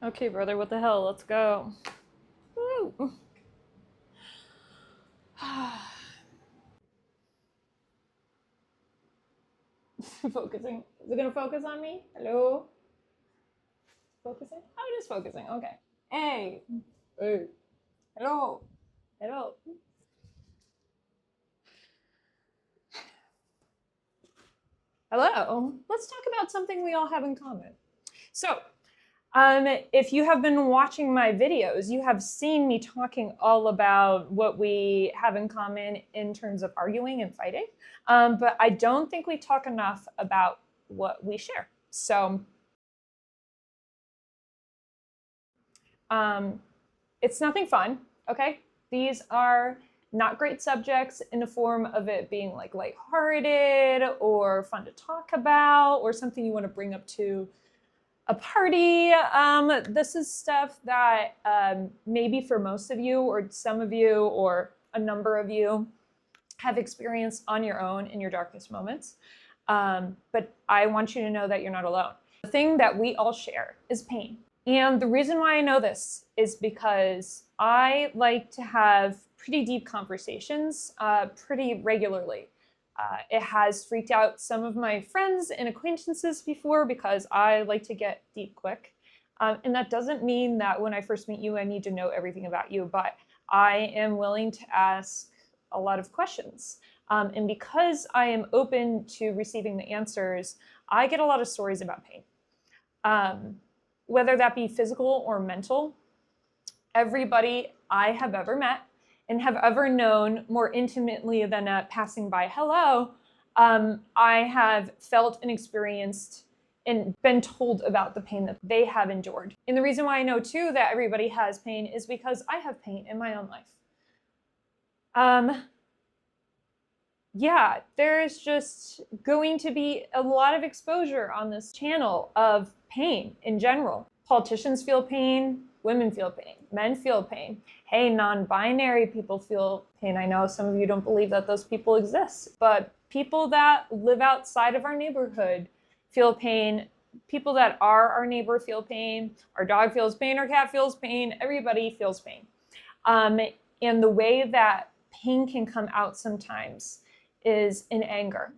Okay, brother, what the hell? Let's go. Woo! Focusing. Is it gonna focus on me? Hello? Focusing? Oh, it is focusing. Okay. Hey. Hey. Hello. Hello. Hello. Let's talk about something we all have in common. So, if you have been watching my videos, you have seen me talking all about what we have in common in terms of arguing and fighting. But I don't think we talk enough about what we share. So it's nothing fun, okay? These are not great subjects in the form of it being like lighthearted or fun to talk about or something you want to bring up to a party. This is stuff that maybe for most of you or some of you or a number of you have experienced on your own in your darkest moments. But I want you to know that you're not alone. The thing that we all share is pain. And the reason why I know this is because I like to have pretty deep conversations pretty regularly. It has freaked out some of my friends and acquaintances before because I like to get deep quick. And that doesn't mean that when I first meet you, I need to know everything about you, but I am willing to ask a lot of questions. And because I am open to receiving the answers, I get a lot of stories about pain. Whether that be physical or mental, everybody I have ever met and have ever known more intimately than a passing by hello, I have felt and experienced and been told about the pain that they have endured. And the reason why I know too that everybody has pain is because I have pain in my own life. Yeah, there's just going to be a lot of exposure on this channel of pain in general. Politicians feel pain, women feel pain, men feel pain. Hey, non-binary people feel pain. I know some of you don't believe that those people exist, but people that live outside of our neighborhood feel pain. People that are our neighbor feel pain. Our dog feels pain, our cat feels pain, everybody feels pain. And the way that pain can come out sometimes is in anger.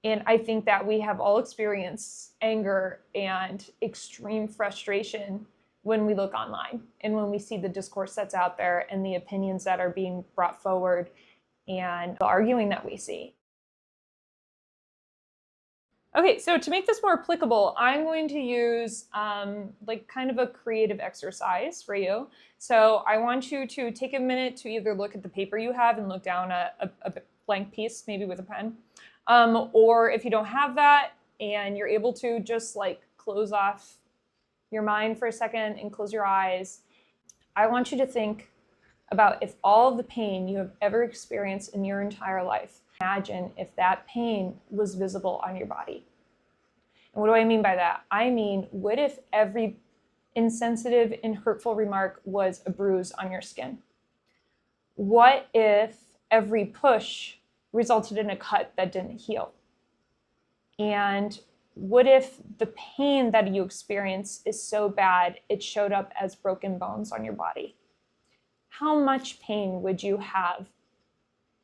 And I think that we have all experienced anger and extreme frustration when we look online and when we see the discourse that's out there and the opinions that are being brought forward and the arguing that we see. Okay, so to make this more applicable, I'm going to use like kind of a creative exercise for you. So I want you to take a minute to either look at the paper you have and look down a blank piece, maybe with a pen. Or if you don't have that and you're able to, just like close off your mind for a second and close your eyes. I want you to think about if all of the pain you have ever experienced in your entire life, imagine if that pain was visible on your body. And what do I mean by that? I mean, what if every insensitive and hurtful remark was a bruise on your skin? What if every push resulted in a cut that didn't heal? And what if the pain that you experience is so bad it showed up as broken bones on your body? How much pain would you have?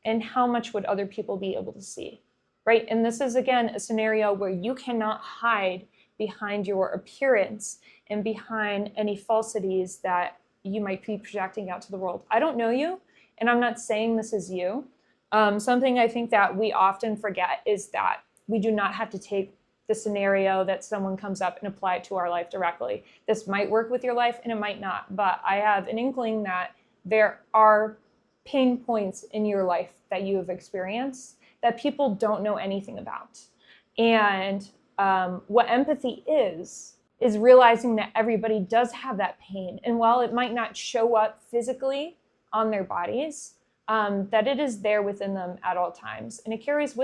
And how much would other people be able to see? Right? And this is, again, a scenario where you cannot hide behind your appearance and behind any falsities that you might be projecting out to the world. I don't know you, and I'm not saying this is you. Something I think that we often forget is that we do not have to take the scenario that someone comes up and apply it to our life directly. This might work with your life and it might not, but I have an inkling that there are pain points in your life that you have experienced that people don't know anything about. And what empathy is realizing that everybody does have that pain. And while it might not show up physically on their bodies, that it is there within them at all times. And it carries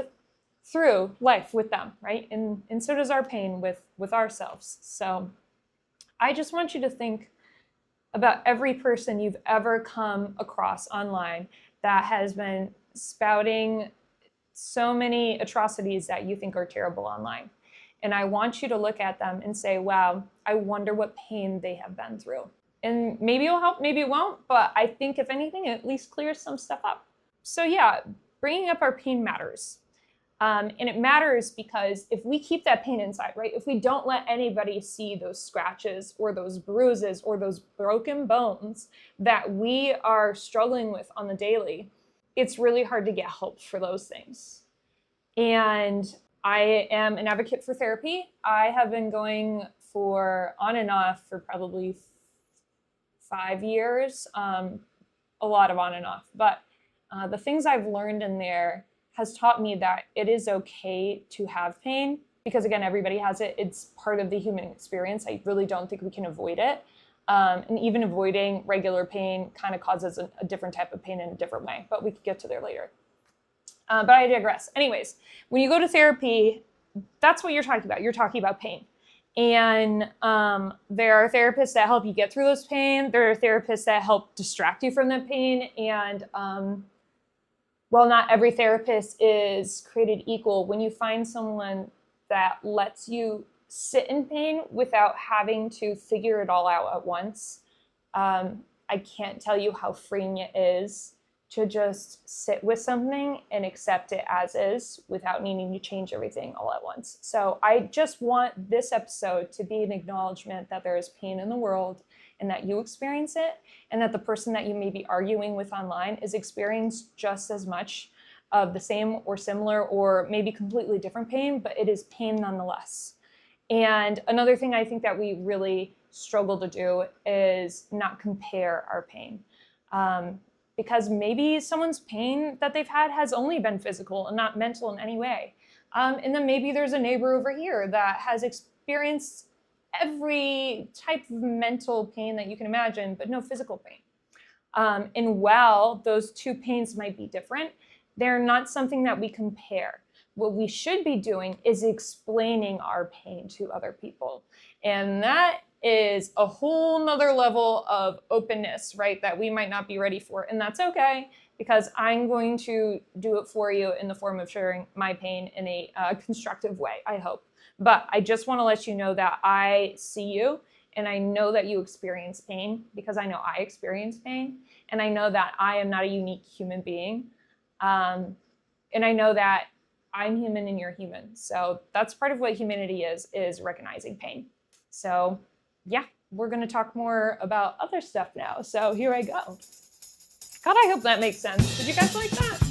through life with them, right? And so does our pain with ourselves. So I just want you to think about every person you've ever come across online that has been spouting so many atrocities that you think are terrible online. And I want you to look at them and say, wow, I wonder what pain they have been through. And maybe it'll help, maybe it won't, but I think if anything, it at least clears some stuff up. So yeah, bringing up our pain matters. And it matters because if we keep that pain inside, right? If we don't let anybody see those scratches or those bruises or those broken bones that we are struggling with on the daily, it's really hard to get help for those things. And I am an advocate for therapy. I have been going for on and off for probably 5 years, a lot of on and off. But the things I've learned in there has taught me that it is okay to have pain because, again, everybody has it. It's part of the human experience. I really don't think we can avoid it. And even avoiding regular pain kind of causes a different type of pain in a different way, but we could get to there later. But I digress. Anyways, when you go to therapy, that's what you're talking about. You're talking about pain. And there are therapists that help you get through those pain. There are therapists that help distract you from that pain. And while not every therapist is created equal, when you find someone that lets you sit in pain without having to figure it all out at once, I can't tell you how freeing it is to just sit with something and accept it as is without needing to change everything all at once. So I just want this episode to be an acknowledgement that there is pain in the world and that you experience it, and that the person that you may be arguing with online is experiencing just as much of the same or similar or maybe completely different pain, but it is pain nonetheless. And another thing I think that we really struggle to do is not compare our pain. Because maybe someone's pain that they've had has only been physical and not mental in any way. And then maybe there's a neighbor over here that has experienced every type of mental pain that you can imagine, but no physical pain. And while those two pains might be different, they're not something that we compare. What we should be doing is explaining our pain to other people. And that is a whole nother level of openness, right, that we might not be ready for. And that's okay, because I'm going to do it for you in the form of sharing my pain in a constructive way, I hope. But I just want to let you know that I see you, and I know that you experience pain because I know I experience pain, and I know that I am not a unique human being. And I know that I'm human and you're human. So that's part of what humanity is recognizing pain. So yeah, we're going to talk more about other stuff now. So here I go. God, I hope that makes sense. Did you guys like that?